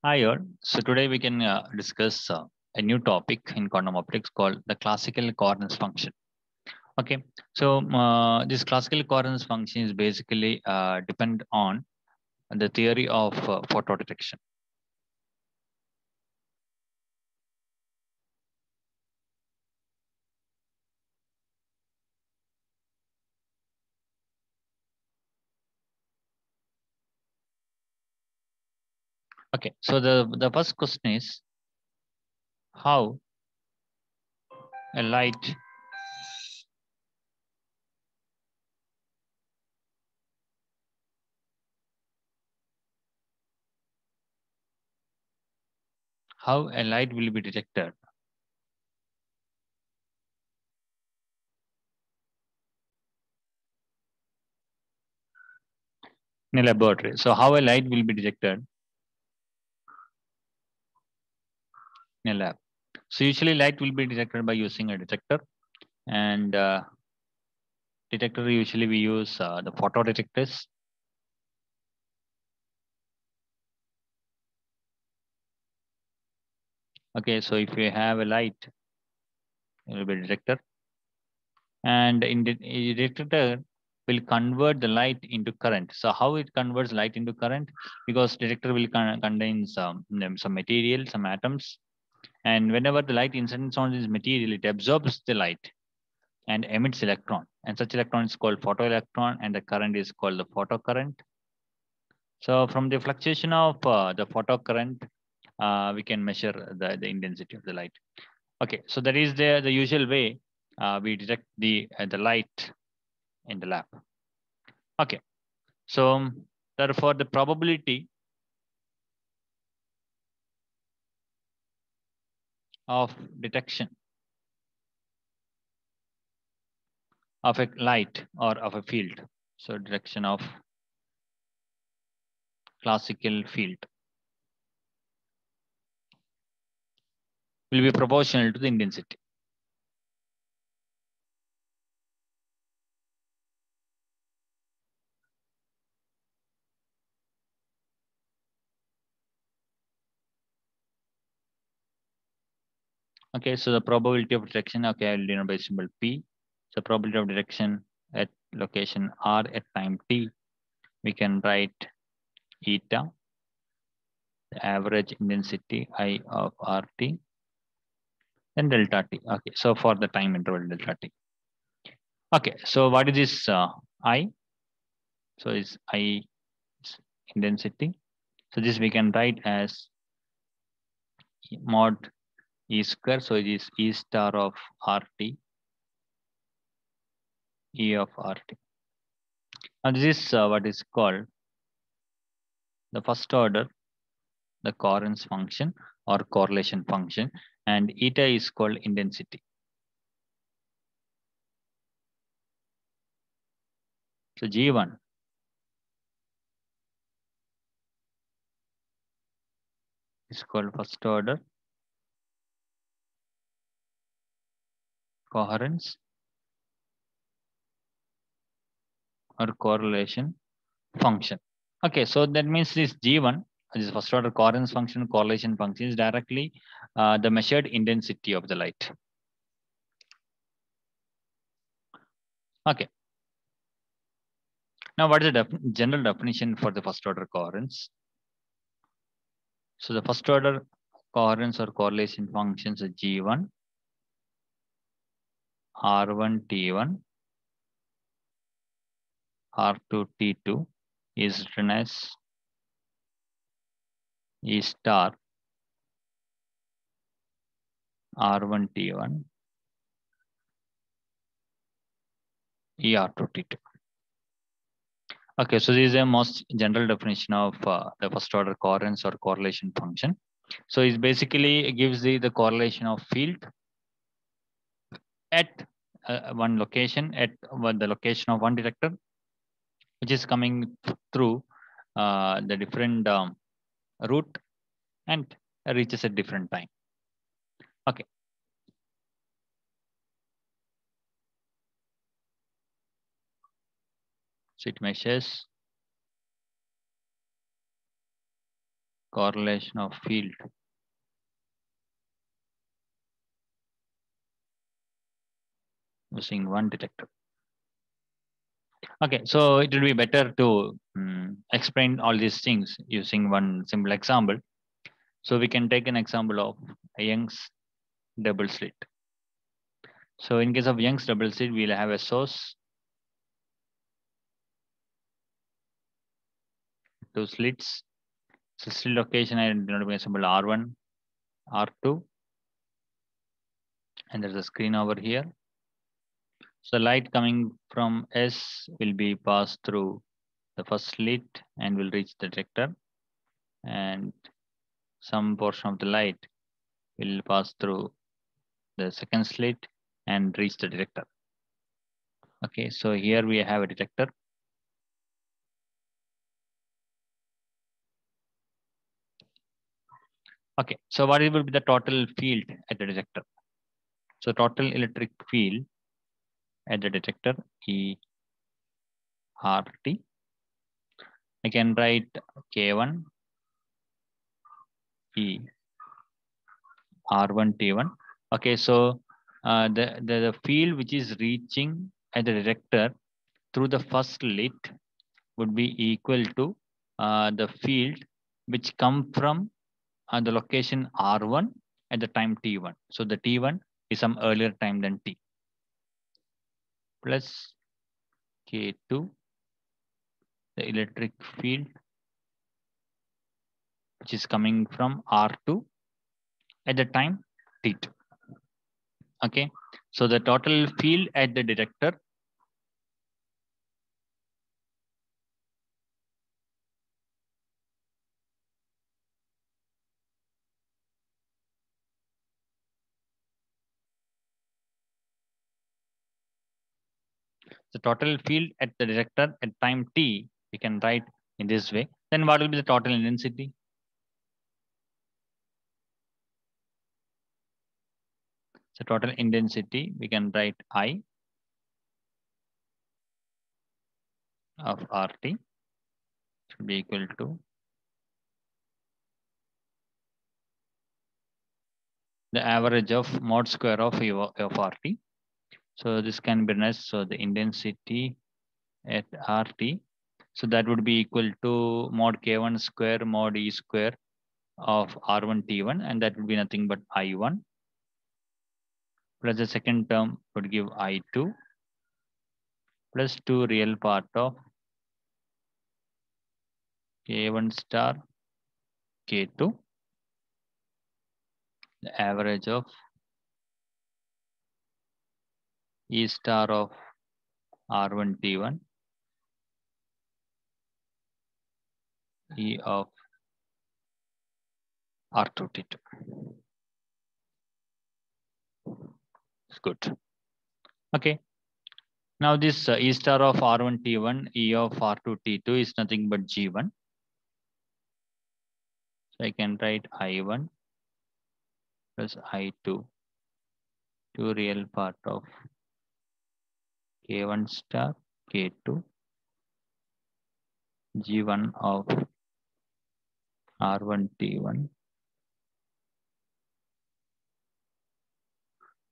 Hi all. So today we can discuss a new topic in quantum optics called the classical coherence function. Okay. So this classical coherence function is basically depend on the theory of photo detection. Okay. So the first question is how a light will be detected in a laboratory. So how a light will be detected in a lab. So usually light will be detected by using a detector, and detector usually we use the photo detectors. Okay, so if you have a light, it will be detector, and in the detector will convert the light into current. So how it converts light into current? Because detector will contain some material, some atoms, and whenever the light incidents on this material, it absorbs the light and emits electron, and such electron is called photoelectron, and the current is called the photocurrent. So from the fluctuation of the photocurrent, we can measure the intensity of the light. Okay, so that is the usual way we detect the light in the lab. Okay, so therefore the probability of detection of a light or of a field, so detection of classical field, will be proportional to the intensity. Okay, so the probability of detection, okay, I will denote by symbol P. So probability of detection at location R at time T, we can write eta, the average intensity I of RT, then delta T. Okay, so for the time interval delta T. Okay, so what is this I? So is I is intensity. So this we can write as mod E square. So it is E star of RT, E of RT. And this is what is called the first order, the coherence function or correlation function, and eta is called intensity. So G1 is called first order coherence or correlation function. Okay, so that means this G1, this first order coherence function, correlation function is directly the measured intensity of the light. Okay, now what is the general definition for the first order coherence? So the first order coherence or correlation functions are G1, R1, T1, R2, T2 is written as E star R1, T1, ER2, T2. Okay, so this is a most general definition of the first order coherence or correlation function. So it basically gives the correlation of field at one location, at the location of one detector, which is coming through the different route and reaches at different time. Okay. So it measures correlation of field using one detector. Okay, so it will be better to explain all these things using one simple example. So we can take an example of Young's double slit. So in case of Young's double slit, we'll have a source, two slits. So slit location I denote by symbol R1, R2, and there's a screen over here. So light coming from S will be passed through the first slit and will reach the detector, and some portion of the light will pass through the second slit and reach the detector. Okay, so here we have a detector. Okay, so what will be the total field at the detector? So total electric field at the detector E RT. I can write K1 E R1 T1. Okay, so the field which is reaching at the detector through the first slit would be equal to the field which come from the location R1 at the time T1. So the T1 is some earlier time than T, plus K2, the electric field which is coming from R2 at the time T2. Okay, so the total field at the detector the total field at the detector at time T, we can write in this way. Then what will be the total intensity? So total intensity, we can write I of RT should be equal to the average of mod square of RT. So this can be nice. So the intensity at RT, so that would be equal to mod K1 square mod E square of R1 T1, and that would be nothing but I1 plus the second term would give I2 plus 2 real part of K1 star K2, the average of E star of R1 T1, E of R2 T2. It's good. Okay. Now this E star of R1 T1, E of R2 T2 is nothing but G1. So I can write I1 plus I2, 2 real part of K1 star K2, G1 of R1 T1,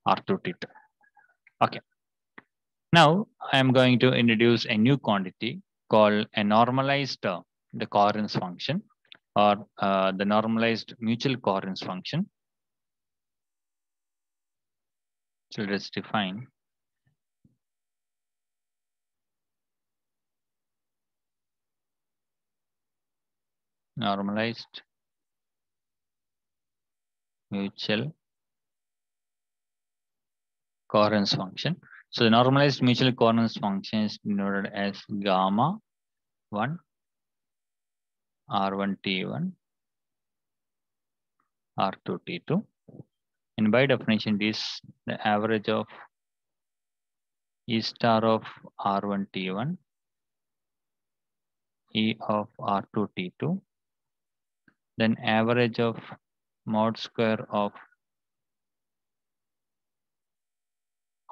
R2 T2. Okay. Now I am going to introduce a new quantity called a normalized the coherence function, or the normalized mutual coherence function. So let's define normalized mutual coherence function. So the normalized mutual coherence function is denoted as gamma 1 R1 T1 R2 T2. And by definition, it is the average of E star of R1 T1, E of R2 T2, then average of mod square of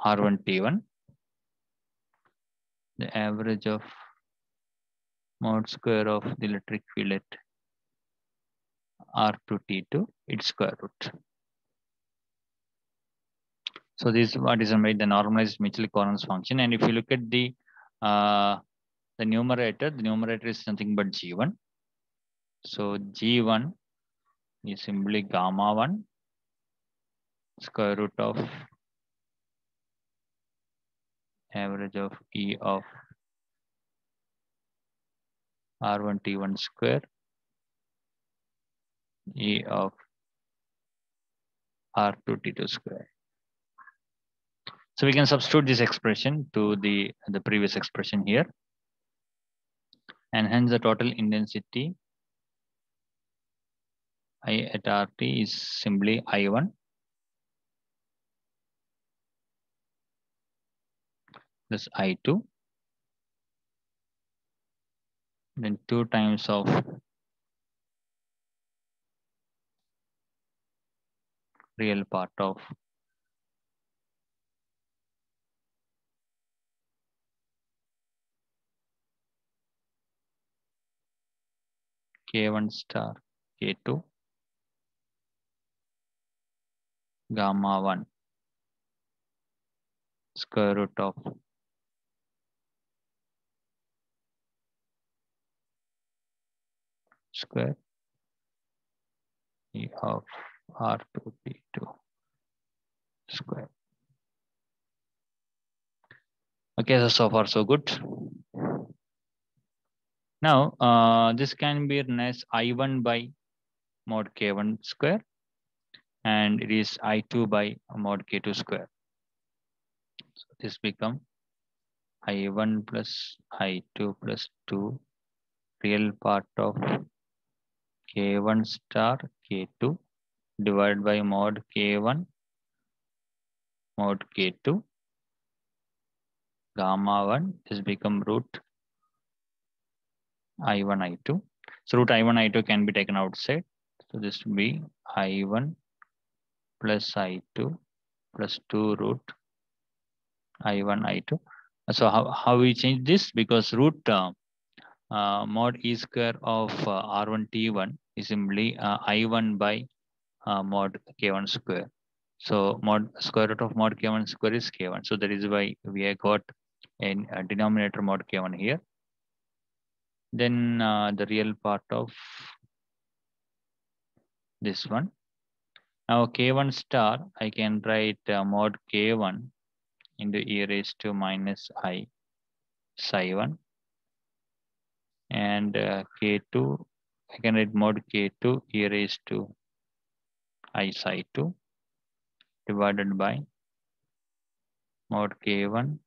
R1 T1, the average of mod square of the electric field at R2T to its square root. So this is what is made the normalized Mitchell equivalence function. And if you look at the numerator, the numerator is nothing but G1. So G1 is simply gamma 1 square root of average of E of R1 T1 square, E of R2 T2 square. So we can substitute this expression to the previous expression here. And hence the total intensity I at RT is simply I1 plus I2, then 2 times of real part of K1 star K2 gamma 1 square root of square E of R2 T2 square. Okay, so far so good. Now this can be written as I1 by mod K1 square, and it is I2 by mod K2 square. So this become I1 plus I2 plus 2 real part of K1 star K2 divided by mod K1 mod K2 gamma 1 is become root I1 I2. So root I1 I2 can be taken outside. So this will be I1 plus I2 plus 2 root I1 I2. So how we change this? Because root mod E square of R1 T1 is simply I1 by mod K1 square. So mod square root of mod K1 square is K1. So that is why we have got a denominator mod K1 here. Then the real part of this one. Now K1 star, I can write mod K1 into e raised to minus I psi 1. And K2, I can write mod K2 e raised to I psi 2 divided by mod K1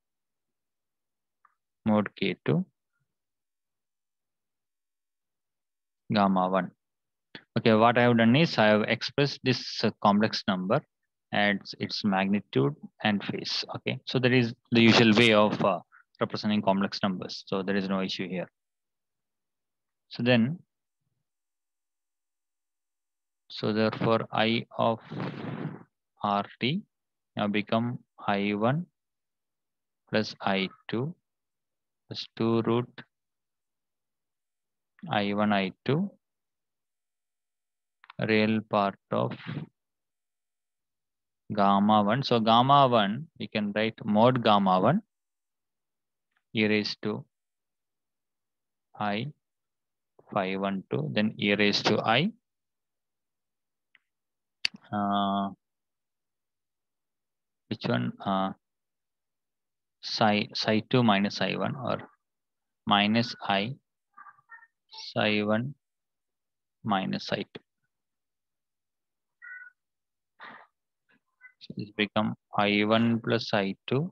mod K2 gamma 1. Okay, what I have done is I have expressed this complex number as its magnitude and phase. Okay, so that is the usual way of representing complex numbers. So there is no issue here. So then, so therefore I of RT now become I1 plus I2 plus 2 root I1 I2 real part of gamma 1. So gamma 1, we can write mod gamma 1 e raised to I 512, then e raised to I which one psi 2 minus I1 or minus I psi 1 minus psi 2. So this become I1 plus I2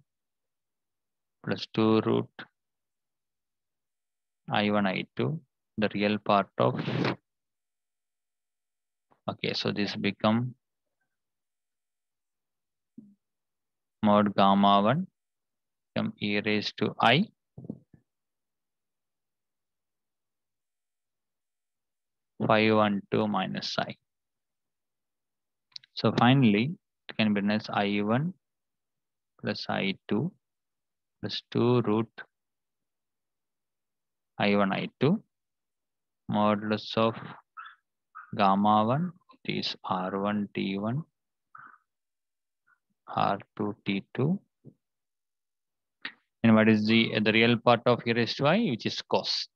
plus 2 root I1 I2, the real part of, okay, so this become mod gamma 1 become e raised to I 512 minus I. So finally, it can be written as I1 plus I2 plus 2 root I1 I2 modulus of gamma 1, it is R1 T1, R2 T2. And what is the real part of e raised to I, which is cos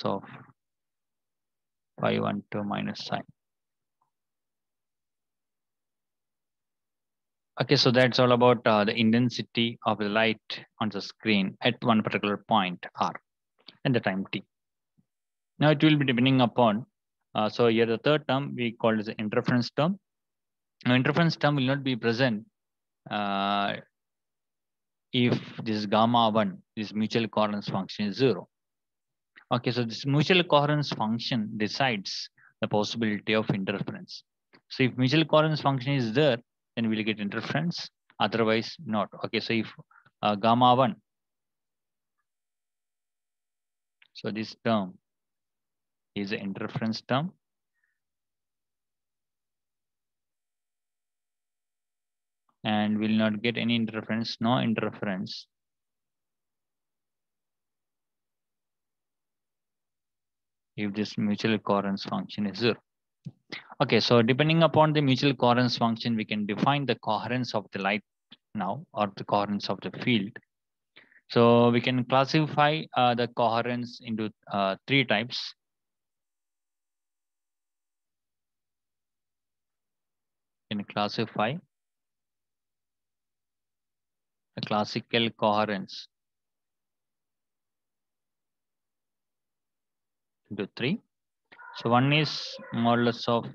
of phi 1 2 minus psi. Okay, so that's all about the intensity of the light on the screen at one particular point R and the time t. Now it will be depending upon, so here the third term we call as the interference term. Now interference term will not be present if this gamma 1, this mutual coherence function is 0. Okay, so this mutual coherence function decides the possibility of interference. So if mutual coherence function is there, then we'll get interference, otherwise not. Okay, so if gamma 1, so this term is the interference term. And will not get any interference, no interference. If this mutual coherence function is 0. Okay, so depending upon the mutual coherence function, we can define the coherence of the light now, or the coherence of the field. So we can classify the coherence into 3 types. We can classify the classical coherence into 3. So one is modulus of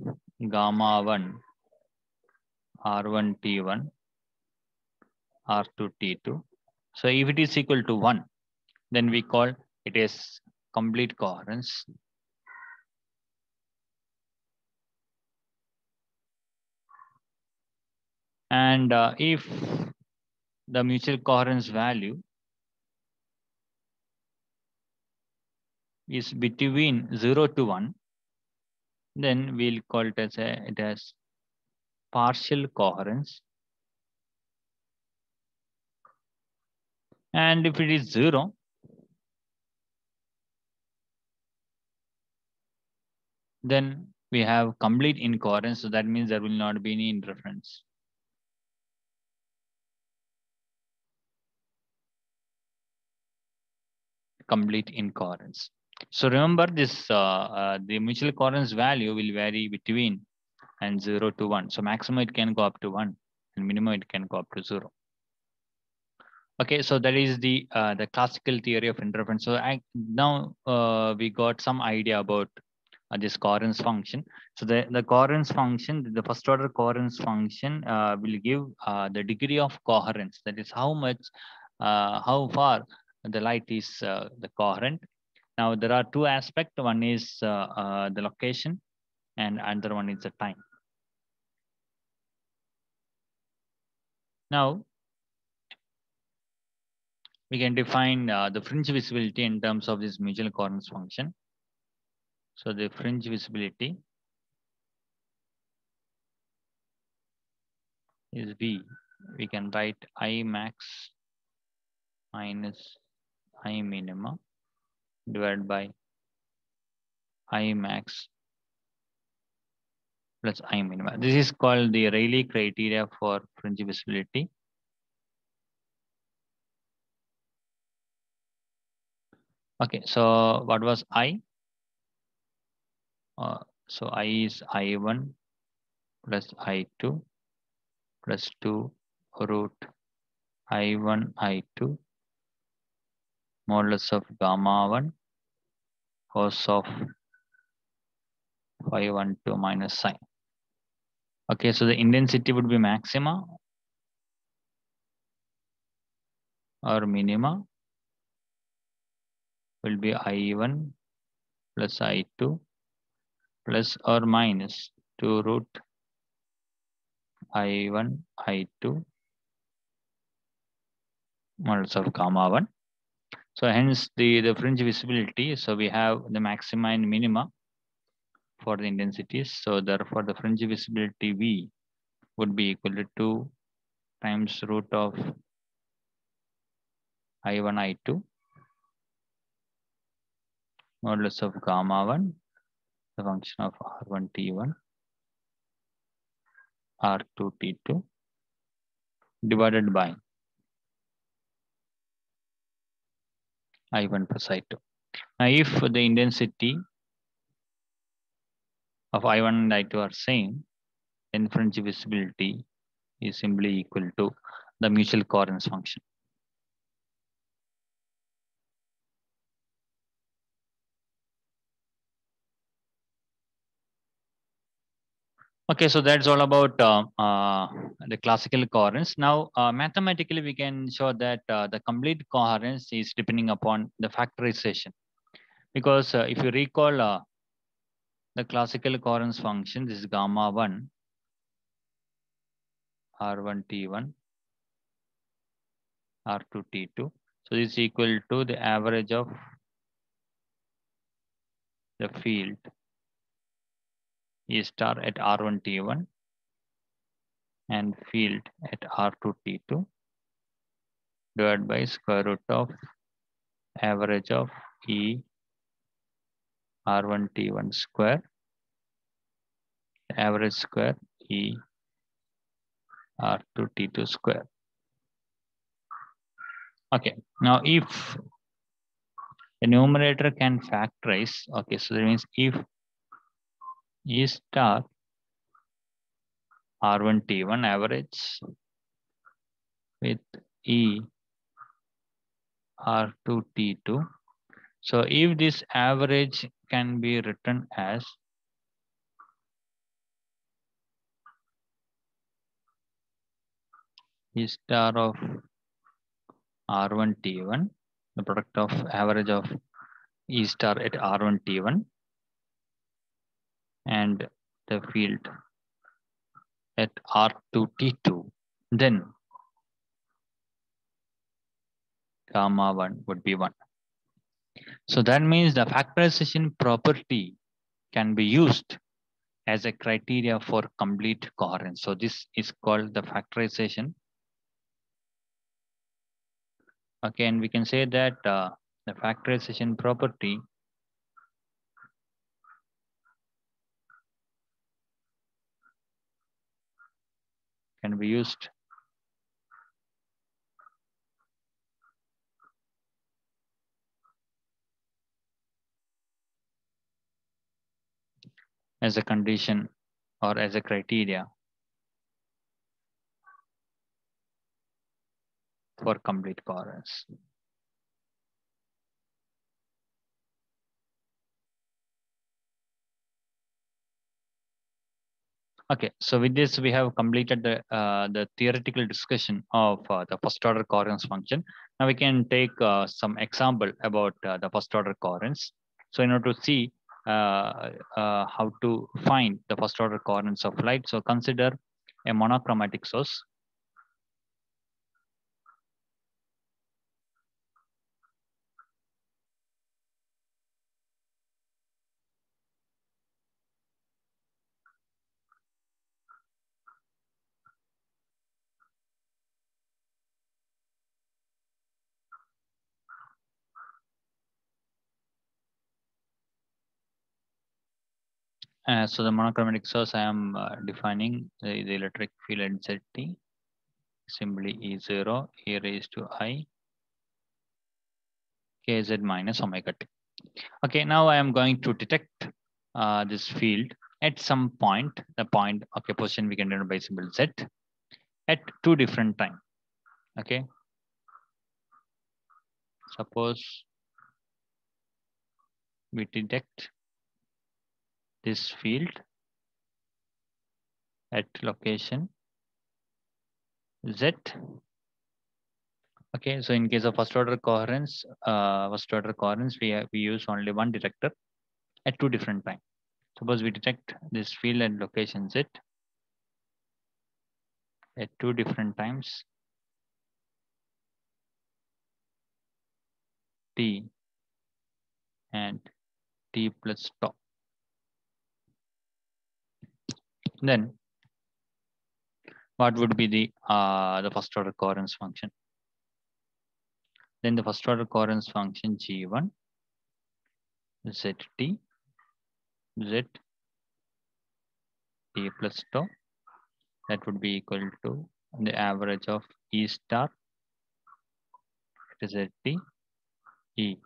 gamma 1, R1 T1, R2 T2. So if it is equal to 1, then we call it as complete coherence. And if the mutual coherence value is between 0 to 1, then we'll call it as partial coherence. And if it is 0, then we have complete incoherence. So that means there will not be any interference. Complete incoherence. So remember this, the mutual coherence value will vary between and 0 to 1. So maximum it can go up to 1 and minimum it can go up to 0. Okay, so that is the classical theory of interference. So now we got some idea about this coherence function. So the coherence function, the first order coherence function will give the degree of coherence. That is how much, how far the light is the coherent. Now there are 2 aspects. One is the location and another one is the time. Now we can define the fringe visibility in terms of this mutual coherence function. So the fringe visibility is V. We can write I max minus I minima divided by I max plus I minima. This is called the Rayleigh criteria for fringe visibility. Okay, so what was I? So I is I1 plus I2 plus 2 root I1 I2 modulus of gamma 1 cos of phi 1 2 minus psi. Okay, so the intensity would be maxima or minima will be I1 plus I2 plus or minus 2 root I1 I2 modulus of gamma 1. So hence the fringe visibility. So we have the maxima and minima for the intensities. So therefore the fringe visibility V would be equal to 2 times root of I1 I2 modulus of gamma 1 the function of R1T1, R2T2 divided by I1 plus I2. Now, if the intensity of I1 and I2 are same, then French visibility is simply equal to the mutual coherence function. Okay, so that's all about the classical coherence. Now, mathematically, we can show that the complete coherence is depending upon the factorization. Because if you recall the classical coherence function, this is gamma 1, R1T1, R2T2. So this is equal to the average of the field E star at R1T1 and field at R2T2 divided by square root of average of E R1T1 square, average square E R2T2 square. Okay, now if the numerator can factorize, okay, so that means if E star R1T1 average with E R2T2. So if this average can be written as E star of R1T1, the product of average of E star at R1T1 and the field at R2T2, then gamma 1 would be 1. So that means the factorization property can be used as a criteria for complete coherence. So this is called the factorization. Okay, and we can say that the factorization property can be used as a condition or as a criteria for complete coherence. Okay, so with this we have completed the theoretical discussion of the first order coherence function. Now we can take some example about the first order coherence. So in order to see how to find the first order coherence of light, so consider a monochromatic source. So the monochromatic source I am defining the electric field at ZT, simply E0 e raised to I kz minus omega t. Okay, now I am going to detect this field at some point, the point, okay, position we can denote by symbol Z at two different time. Okay, suppose we detect this field at location Z. Okay, so in case of first order coherence, we use only one detector at two different time. Suppose we detect this field at location Z at two different times t and t plus tau. Then what would be the first order coherence function? Then the first order coherence function G1 ZT Z T plus tau. That would be equal to the average of E star at ZT E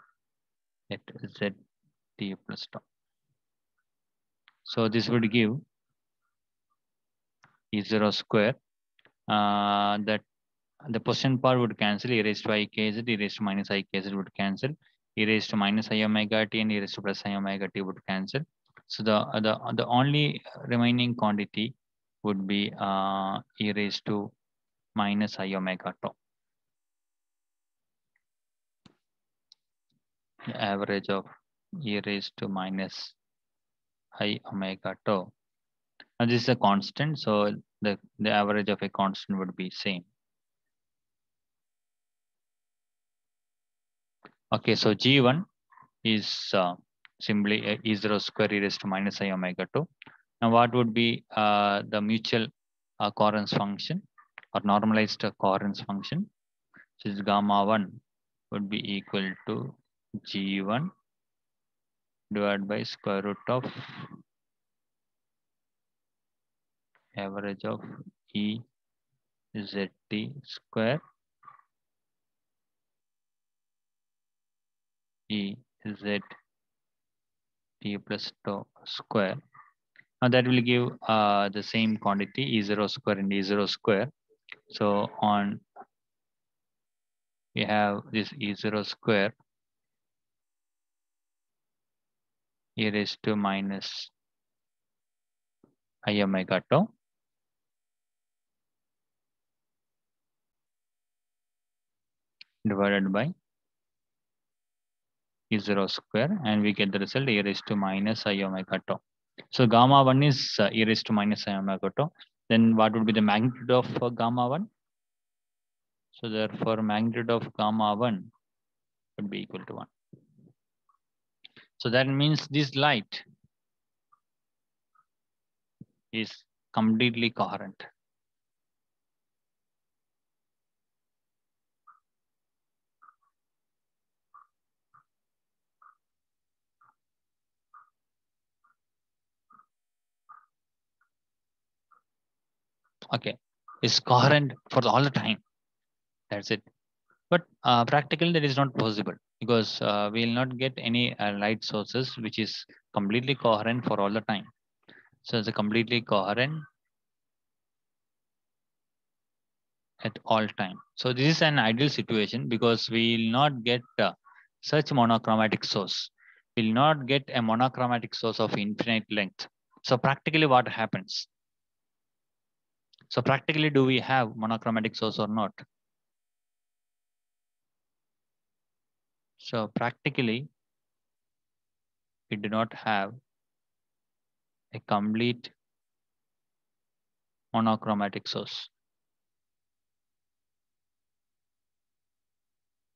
at ZT plus tau. So this would give E0 square. That the position part would cancel. E raised to I kz, e raised to minus I kz would cancel. E raised to minus I omega t and e raised to plus I omega t would cancel. So the only remaining quantity would be e raised to minus I omega tau. The average of e raised to minus I omega tau. Now this is a constant, so the average of a constant would be same. Okay, so G1 is simply E0 square e raised to minus I omega 2. Now what would be the mutual coherence function or normalized coherence function? So this gamma 1 would be equal to G1 divided by square root of average of E ZT square E ZT plus tau square. Now that will give the same quantity E0 square and E0 square. So on we have this E0 square e raised to minus I omega tau divided by E0 square, and we get the result e raised to minus I omega tau. So gamma 1 is e raised to minus I omega tau. Then what would be the magnitude of gamma 1? So therefore magnitude of gamma 1 would be equal to 1. So that means this light is completely coherent. Okay, it's coherent for all the time. That's it. But practically that is not possible because we will not get any light sources which is completely coherent for all the time. So it's a completely coherent at all time. So this is an ideal situation because we will not get such monochromatic source. We will not get a monochromatic source of infinite length. So practically what happens? So practically do we have monochromatic source or not? So practically we do not have a complete monochromatic source.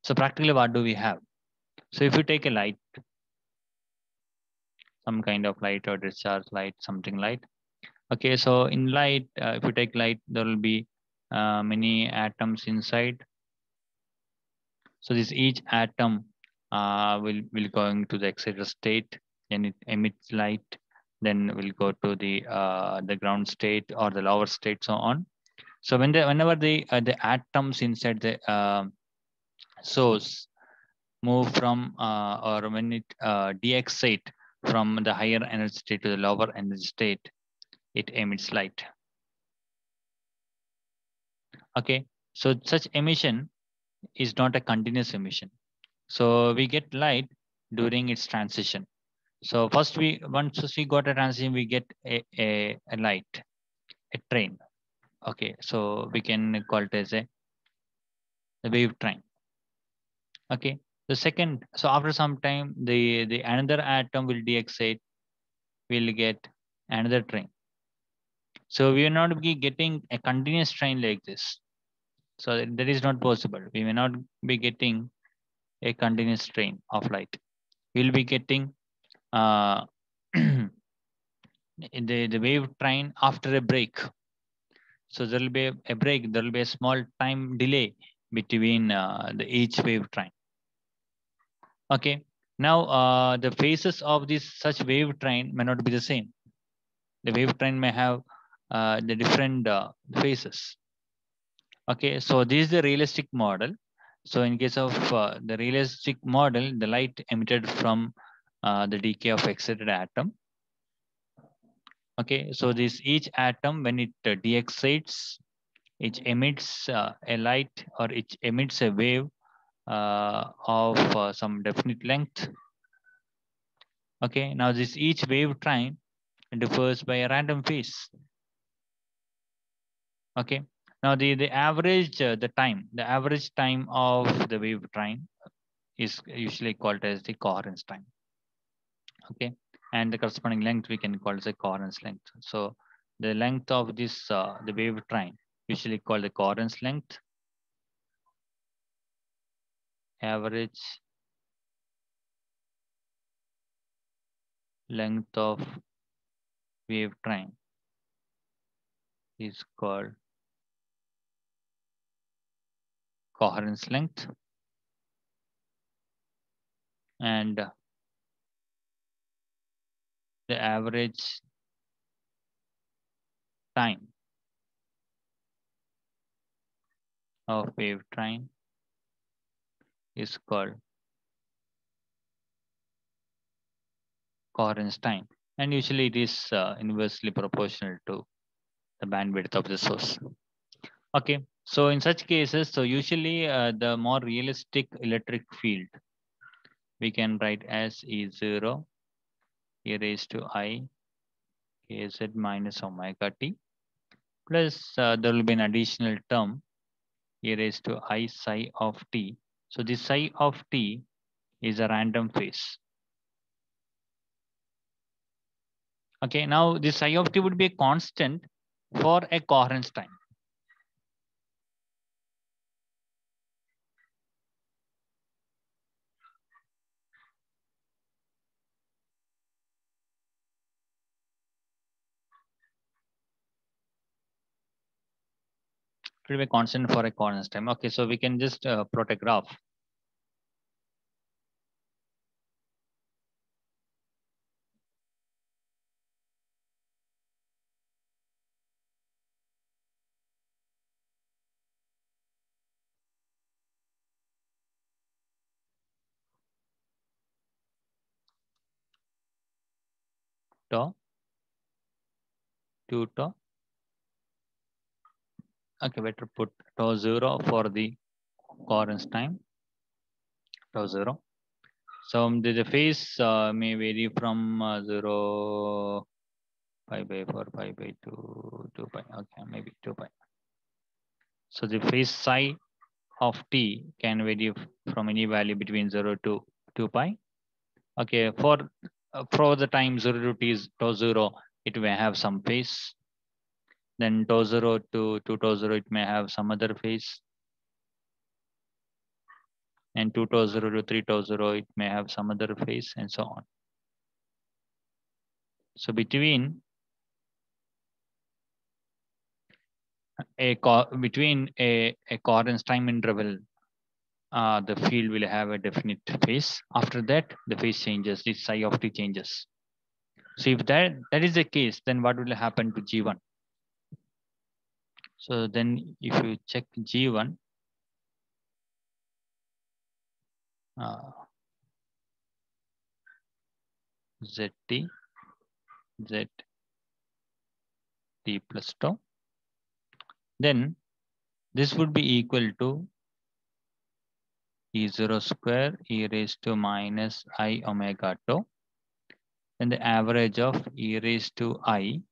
So practically what do we have? So if you take a light, some kind of light or discharge light, something light. Okay, so in light, if you take light, there will be many atoms inside. So this each atom will going to the excited state and it emits light. Then will go to the ground state or the lower state, so on. So whenever the atoms inside the source move from or when it de-excite from the higher energy state to the lower energy state, it emits light. Okay, so such emission is not a continuous emission. So we get light during its transition. So first once we got a transition, we get a light, a train. Okay, so we can call it as a wave train. Okay, the second, so after some time, the another atom will de-excite, we'll get another train. So we will not be getting a continuous train like this. So that is not possible. We may not be getting a continuous train of light. We'll be getting in the wave train after a break. So there will be a break. There will be a small time delay between the each wave train. Okay. Now, the phases of this such wave train may not be the same. The wave train may have the different phases. Okay, so this is the realistic model. So in case of the realistic model, the light emitted from the decay of excited atom. Okay, so this each atom when it de-excites, it emits a light or it emits a wave of some definite length. Okay, now this each wave train differs by a random phase. Okay, now the average the average time of the wave train is usually called as the coherence time. Okay, and the corresponding length we can call as a coherence length. So the length of this the wave train usually called the coherence length. Average length of wave train is called coherence length, and the average time of wave train is called coherence time, and usually it is inversely proportional to the bandwidth of the source. Okay, so in such cases, so usually the more realistic electric field we can write as E0 e raised to I kz minus omega t, plus there will be an additional term e raised to I psi of t. So this psi of t is a random phase. Okay, now this psi of t would be a constant for a coherence time. It will be a constant for a coherence time. Okay, so we can just plot a graph. Tau, 2 tau. Okay, better put tau 0 for the coherence time. Tau 0. So the phase may vary from 0, pi by 4, pi by 2, 2 pi. Okay, maybe 2 pi. So the phase psi of t can vary from any value between 0 to 2 pi. Okay, for the time 0 to t is tau 0, it may have some phase. Then tau 0 to 2 tau 0, it may have some other phase. And 2 tau 0 to 3 tau 0, it may have some other phase, and so on. So between a coherence time interval, the field will have a definite phase. After that, the phase changes, the psi of t changes. So if that is the case, then what will happen to G1? So then if you check G1, ZT, ZT plus tau, then this would be equal to E0 square e raised to minus I omega tau, and the average of e raised to I,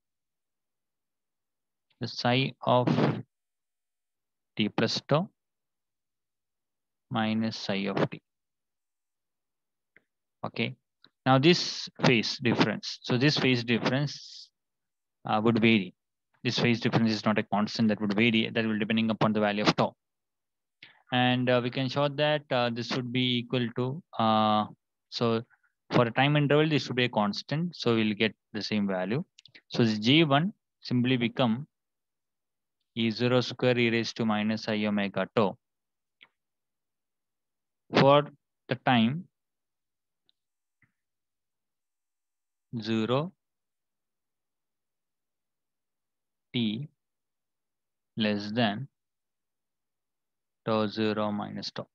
the psi of t plus tau minus psi of t. Okay, now this phase difference. So this phase difference would vary. This phase difference is not a constant, that would vary. That will depending upon the value of tau. And we can show that this would be equal to, so for a time interval, this should be a constant. So we'll get the same value. So this G1 simply become E0 square e raised to minus I omega tau for the time 0 t less than tau 0 minus tau.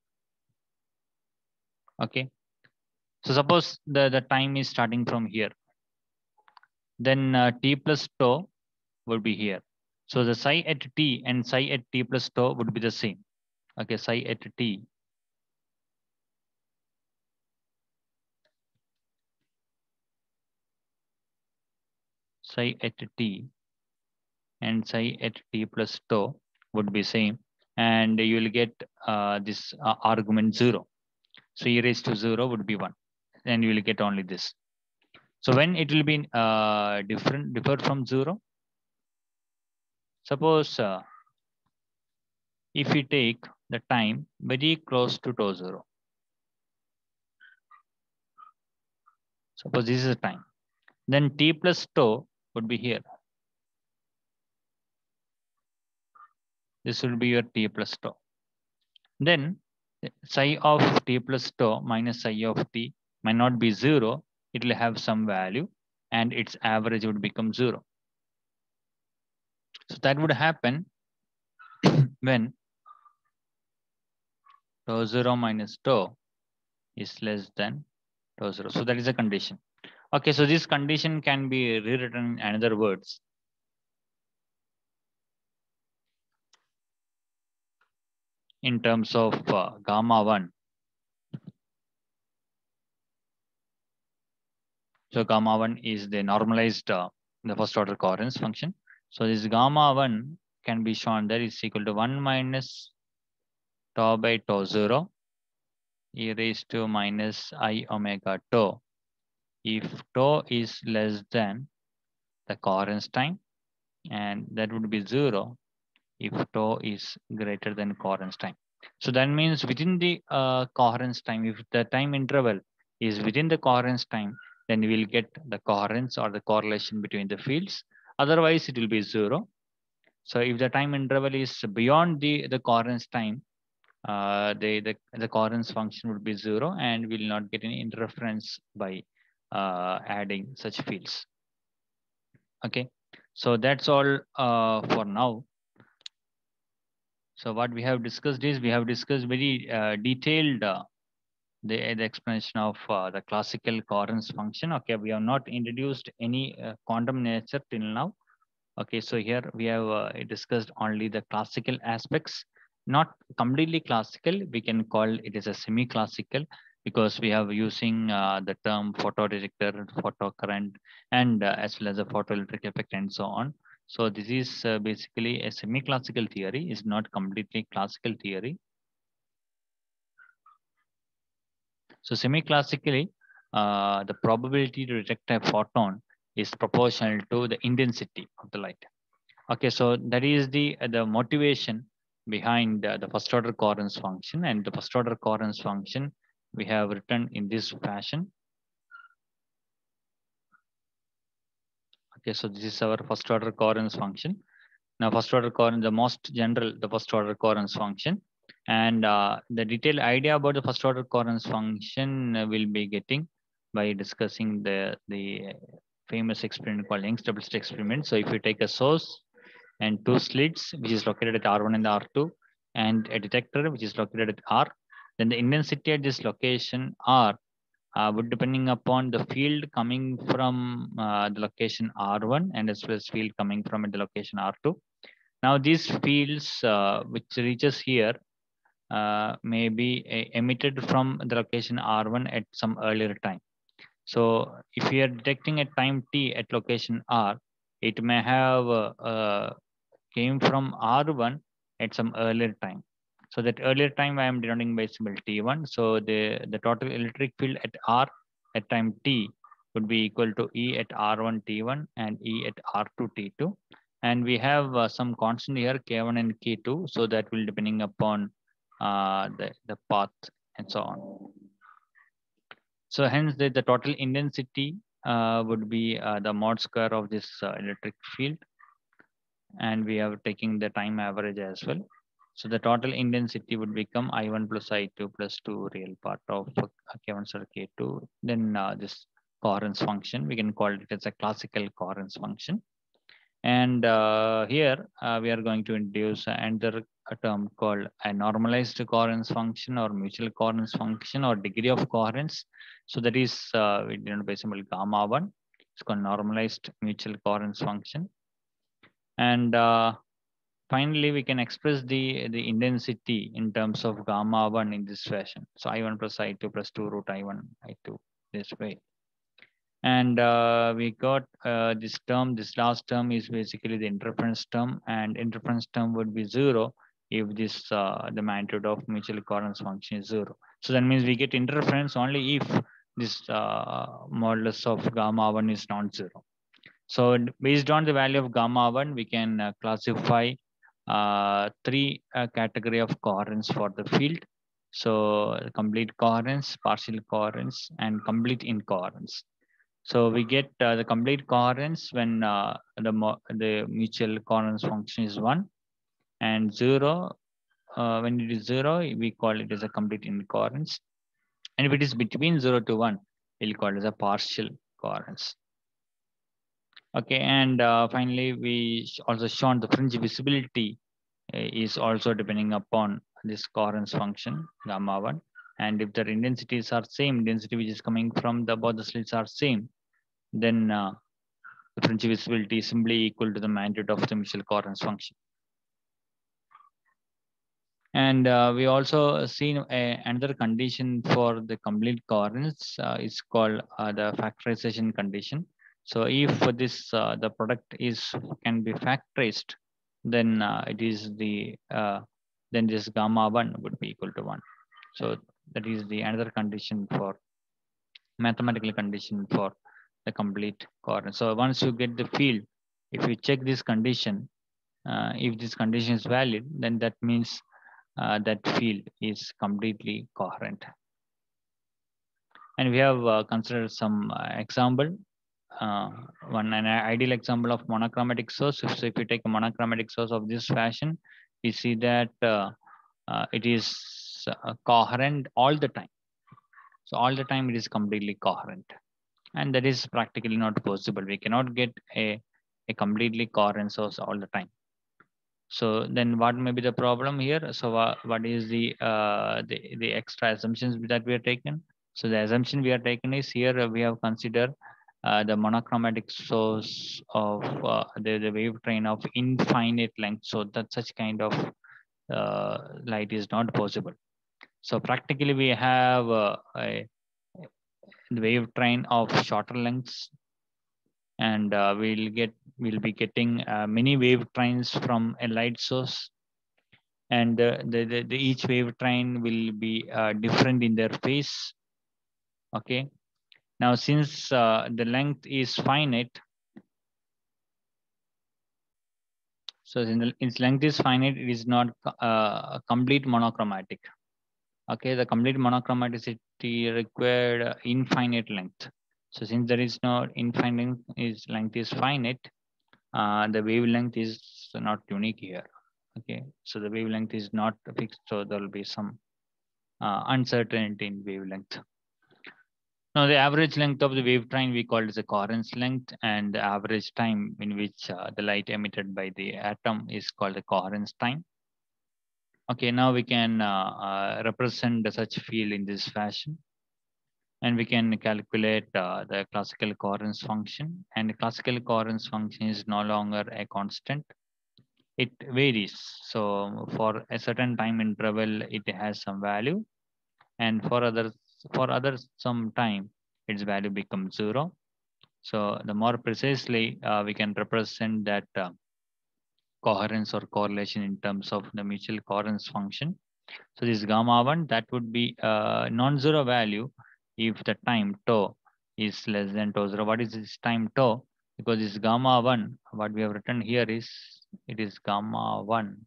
Okay. So suppose the time is starting from here. Then t plus tau would be here. So the psi at t and psi at t plus tau would be the same. Okay, psi at t psi at t and psi at t plus tau would be same, and you will get this argument 0. So e raised to 0 would be 1, and you will get only this. So when it will be differ from 0, suppose if we take the time very close to tau 0, suppose this is the time, then t plus tau would be here. This will be your t plus tau. Then psi of t plus tau minus psi of t might not be 0. It will have some value, and its average would become 0. So that would happen when tau 0 minus tau is less than tau 0. So that is a condition. Okay, so this condition can be rewritten in another words. In terms of gamma 1. So gamma 1 is the normalized the first order coherence function. So this gamma 1 can be shown that is equal to 1 minus tau by tau 0 e raised to minus I omega tau if tau is less than the coherence time, and that would be 0 if tau is greater than coherence time. So that means within the coherence time, if the time interval is within the coherence time, then we will get the coherence or the correlation between the fields. Otherwise, it will be 0. So if the time interval is beyond the coherence time, the coherence function would be 0, and we will not get any interference by adding such fields. Okay, so that's all for now. So what we have discussed is we have discussed very detailed the explanation of the classical coherence function. Okay, we have not introduced any quantum nature till now. Okay, so here we have discussed only the classical aspects, not completely classical. We can call it as a semi-classical because we have using the term photodetector, photocurrent, and as well as a photoelectric effect and so on. So this is basically a semi-classical theory. Is not completely classical theory. So semi-classically, the probability to detect a photon is proportional to the intensity of the light. Okay, so that is the motivation behind the first order coherence function, and the first order coherence function we have written in this fashion. Okay, so this is our first order coherence function. Now, first order coherence, the most general, the first order coherence function, and the detailed idea about the first order coherence function will be getting by discussing the famous experiment called Young's double slit experiment. So, if you take a source and two slits, which is located at R1 and R2, and a detector, which is located at R, then the intensity at this location R would depending upon the field coming from the location R1 and as well as field coming from the location R2. Now these fields which reaches here may be emitted from the location R1 at some earlier time. So if we are detecting at time t at location R, it may have came from R1 at some earlier time. So that earlier time I am denoting by symbol T1. So the total electric field at R at time T would be equal to E at R1 T1 and E at R2 T2. And we have some constant here K1 and K2. So that will depending upon the path and so on. So hence the total intensity would be the mod square of this electric field, and we are taking the time average as well. So the total intensity would become I1 plus I2 plus 2 real part of K1 star K2. Then this coherence function. We can call it as a classical coherence function. And here we are going to introduce another term called a normalized coherence function or mutual coherence function or degree of coherence. So that is denoted by symbol gamma 1. It's called normalized mutual coherence function. And finally, we can express the intensity in terms of gamma 1 in this fashion. So I1 plus I2 plus 2 root I1 I2 this way. And we got this term, this last term is basically the interference term, and interference term would be 0 if this the magnitude of mutual coherence function is 0. So that means we get interference only if this modulus of gamma 1 is non-zero. So based on the value of gamma 1, we can classify three category of coherence for the field. So complete coherence, partial coherence, and complete incoherence. So we get the complete coherence when the mutual coherence function is 1, and 0 when it is 0, we call it as a complete incoherence. And if it is between 0 to 1, we'll call it as a partial coherence. Okay, and finally, we also shown the fringe visibility is also depending upon this coherence function gamma 1. And if the intensities are same, density which is coming from the both the slits are same, then the fringe visibility is simply equal to the magnitude of the mutual coherence function. And we also seen another condition for the complete coherence is called the factorization condition. So if this the product is can be factorized, then it is the then this gamma 1 would be equal to 1. So that is the another condition for mathematical condition for the complete coherence. So once you get the field, if you check this condition, if this condition is valid, then that means that field is completely coherent. And we have considered some example. One an ideal example of monochromatic source. So if you take a monochromatic source of this fashion, we see that it is coherent all the time. So all the time it is completely coherent. And that is practically not possible. We cannot get a completely coherent source all the time. So then what may be the problem here? So what is the extra assumptions that we are taken? So the assumption we are taken is here we have considered the monochromatic source of the wave train of infinite length. So that such kind of light is not possible. So practically we have a wave train of shorter lengths, and we'll be getting many wave trains from a light source, and the each wave train will be different in their phase. Okay, now since the length is finite, so since its length is finite, it is not complete monochromatic. Okay, the complete monochromaticity required infinite length. So since there is no infinite, is length is finite, the wavelength is not unique here. Okay, so the wavelength is not fixed, so there will be some uncertainty in wavelength. Now the average length of the wave train we call it as a coherence length, and the average time in which the light emitted by the atom is called the coherence time. Okay, now we can represent such field in this fashion, and we can calculate the classical coherence function. And the classical coherence function is no longer a constant. It varies. So for a certain time interval, it has some value, and for others some time, its value becomes 0. So the more precisely we can represent that coherence or correlation in terms of the mutual coherence function. So this gamma 1, that would be non-zero value if the time tau is less than tau 0. What is this time tau? Because this gamma 1, what we have written here is, it is gamma 1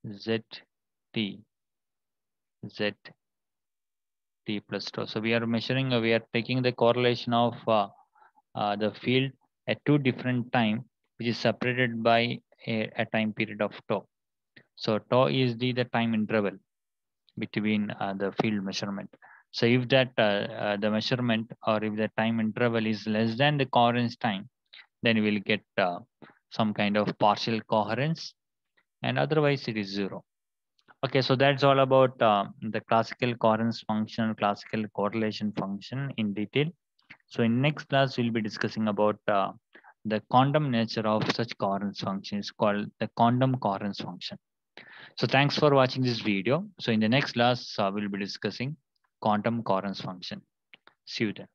ZT plus tau. So we are measuring, we are taking the correlation of the field at two different time, which is separated by a time period of tau. So tau is the time interval between the field measurement. So if that the measurement or if the time interval is less than the coherence time, then we'll get some kind of partial coherence, and otherwise it is zero. Okay, so that's all about the classical coherence function, classical correlation function in detail. So in next class, we'll be discussing about the quantum nature of such coherence function. It's called the quantum coherence function. So thanks for watching this video. So in the next class, we'll be discussing quantum coherence function. See you then.